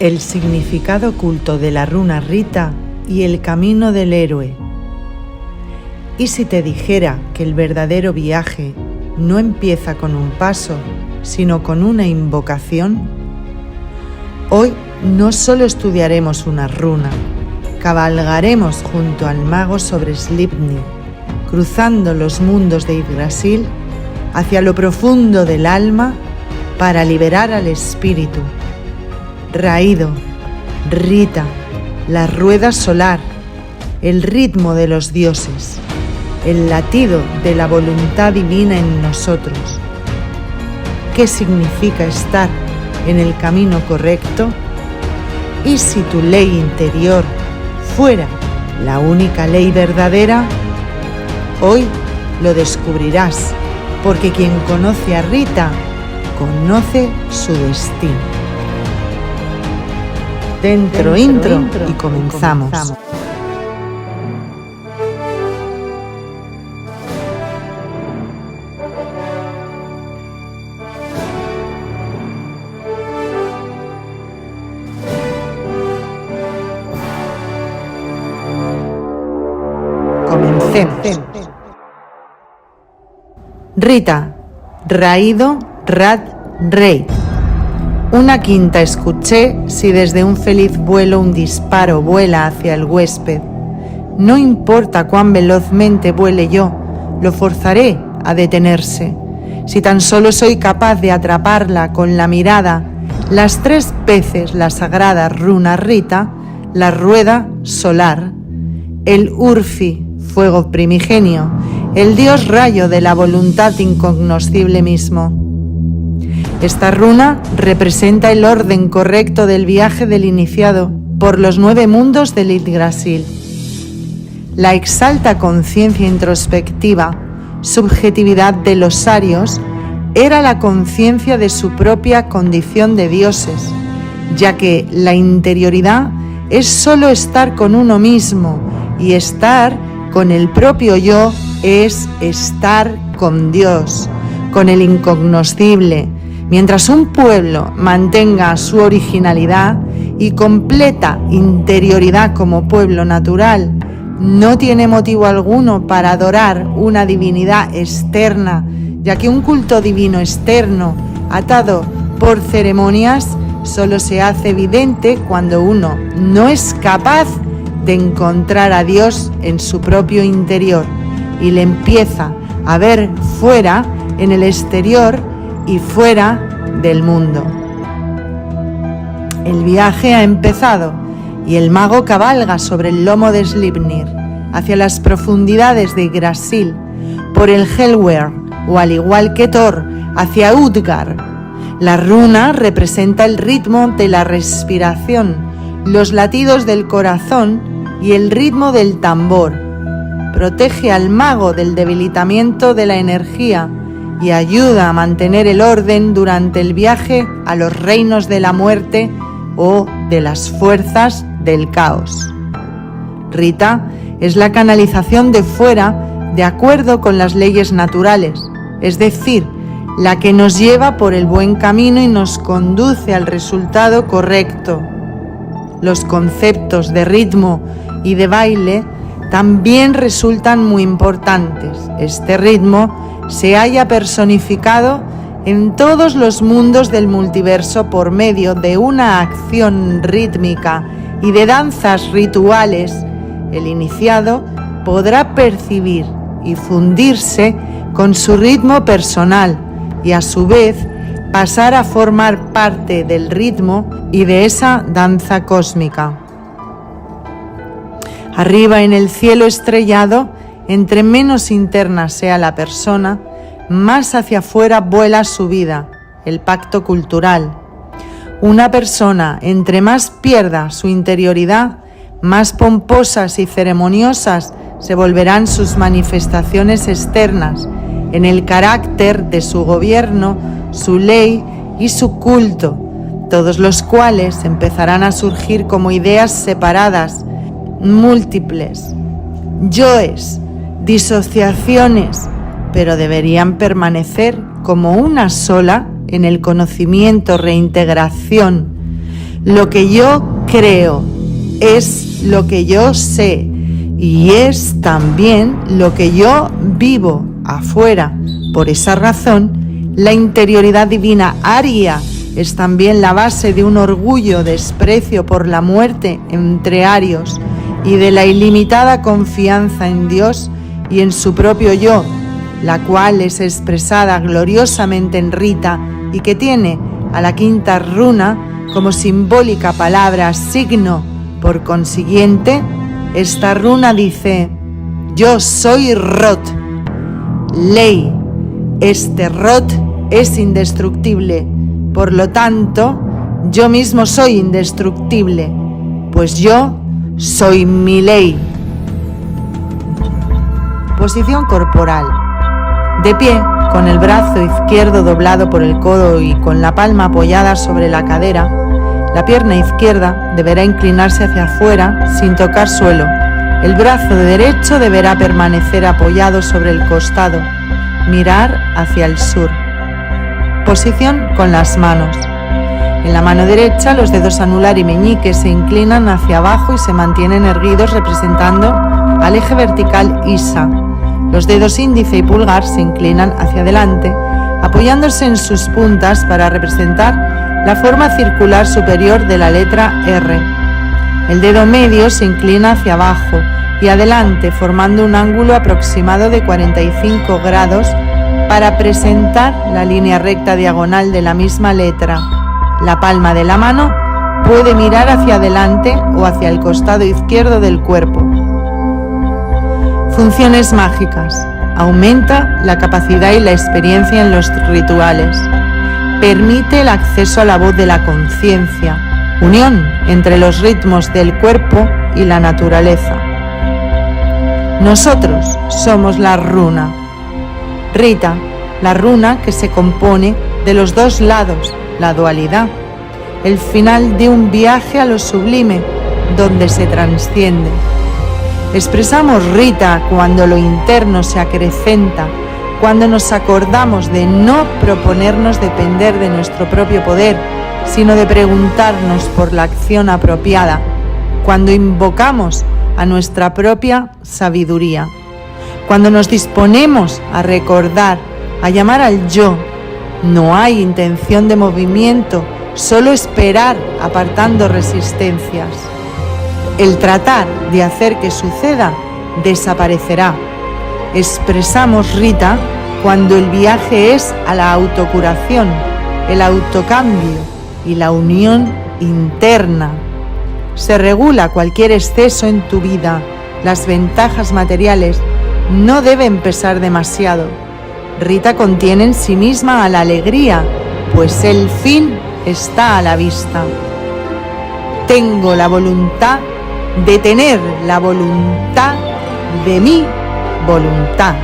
El significado oculto de la runa Rita y el camino del héroe. ¿Y si te dijera que el verdadero viaje no empieza con un paso, sino con una invocación? Hoy no solo estudiaremos una runa, cabalgaremos junto al mago sobre Sleipnir, cruzando los mundos de Yggdrasil hacia lo profundo del alma para liberar al espíritu. Raído, Rita, la rueda solar, el ritmo de los dioses, el latido de la voluntad divina en nosotros. ¿Qué significa estar en el camino correcto? ¿Y si tu ley interior fuera la única ley verdadera? Hoy lo descubrirás, porque quien conoce a Rita, conoce su destino. Dentro intro y comenzamos. Comencemos. Rita, Raído, Rad, Rey. Una quinta escuché si desde un feliz vuelo un disparo vuela hacia el huésped. No importa cuán velozmente vuele yo, lo forzaré a detenerse. Si tan solo soy capaz de atraparla con la mirada, las 3 veces la sagrada runa Rita, la rueda solar, el Urfi, fuego primigenio, el dios rayo de la voluntad incognoscible mismo. Esta runa representa el orden correcto del viaje del iniciado por los 9 mundos del Yggdrasil. La exalta conciencia introspectiva, subjetividad de los arios, era la conciencia de su propia condición de dioses, ya que la interioridad es solo estar con uno mismo y estar con el propio yo es estar con Dios, con el incognoscible. Mientras un pueblo mantenga su originalidad y completa interioridad como pueblo natural, no tiene motivo alguno para adorar una divinidad externa, ya que un culto divino externo, atado por ceremonias, solo se hace evidente cuando uno no es capaz de encontrar a Dios en su propio interior y le empieza a ver fuera, en el exterior y fuera del mundo. El viaje ha empezado y el mago cabalga sobre el lomo de Sleipnir hacia las profundidades de Yggdrasil, por el Helwerd o al igual que Thor hacia Utgard. La runa representa el ritmo de la respiración, los latidos del corazón y el ritmo del tambor. Protege al mago del debilitamiento de la energía y ayuda a mantener el orden durante el viaje a los reinos de la muerte o de las fuerzas del caos. Rita es la canalización de fuera de acuerdo con las leyes naturales, es decir, la que nos lleva por el buen camino y nos conduce al resultado correcto. Los conceptos de ritmo y de baile también resultan muy importantes. Este ritmo se halla personificado en todos los mundos del multiverso por medio de una acción rítmica y de danzas rituales. El iniciado podrá percibir y fundirse con su ritmo personal y a su vez pasar a formar parte del ritmo y de esa danza cósmica. Arriba en el cielo estrellado, entre menos interna sea la persona, más hacia afuera vuela su vida, el pacto cultural. Una persona, entre más pierda su interioridad, más pomposas y ceremoniosas se volverán sus manifestaciones externas, en el carácter de su gobierno, su ley y su culto, todos los cuales empezarán a surgir como ideas separadas, múltiples, yoes, disociaciones, pero deberían permanecer como una sola en el conocimiento reintegración, Lo que yo creo es lo que yo sé y es también lo que yo vivo afuera. Por esa razón, la interioridad divina aria es también la base de un orgullo, desprecio por la muerte entre arios y de la ilimitada confianza en Dios y en su propio yo, la cual es expresada gloriosamente en Rita y que tiene a la quinta runa como simbólica palabra signo. Por consiguiente, esta runa dice: yo soy Rot, ley. Este Rot es indestructible, por lo tanto, yo mismo soy indestructible, pues yo soy mi ley. Posición corporal. De pie, con el brazo izquierdo doblado por el codo y con la palma apoyada sobre la cadera, la pierna izquierda deberá inclinarse hacia afuera sin tocar suelo. El brazo derecho deberá permanecer apoyado sobre el costado, mirar hacia el sur. Posición con las manos. En la mano derecha, los dedos anular y meñique se inclinan hacia abajo y se mantienen erguidos representando al eje vertical Isa. Los dedos índice y pulgar se inclinan hacia adelante, apoyándose en sus puntas para representar la forma circular superior de la letra R. El dedo medio se inclina hacia abajo y adelante, formando un ángulo aproximado de 45 grados para presentar la línea recta diagonal de la misma letra. La palma de la mano puede mirar hacia adelante o hacia el costado izquierdo del cuerpo. Funciones mágicas. Aumenta la capacidad y la experiencia en los rituales. Permite el acceso a la voz de la conciencia. Unión entre los ritmos del cuerpo y la naturaleza. Nosotros somos la runa. Rita, la runa que se compone de los dos lados, la dualidad, el final de un viaje a lo sublime, donde se trasciende. Expresamos Rita cuando lo interno se acrecenta, cuando nos acordamos de no proponernos depender de nuestro propio poder, sino de preguntarnos por la acción apropiada, cuando invocamos a nuestra propia sabiduría, cuando nos disponemos a recordar, a llamar al yo. No hay intención de movimiento, solo esperar apartando resistencias. El tratar de hacer que suceda desaparecerá. Expresamos Rita cuando el viaje es a la autocuración, el autocambio y la unión interna. Se regula cualquier exceso en tu vida. Las ventajas materiales no deben pesar demasiado. Rita contiene en sí misma a la alegría, pues el fin está a la vista. Tengo la voluntad de tener la voluntad de mi voluntad.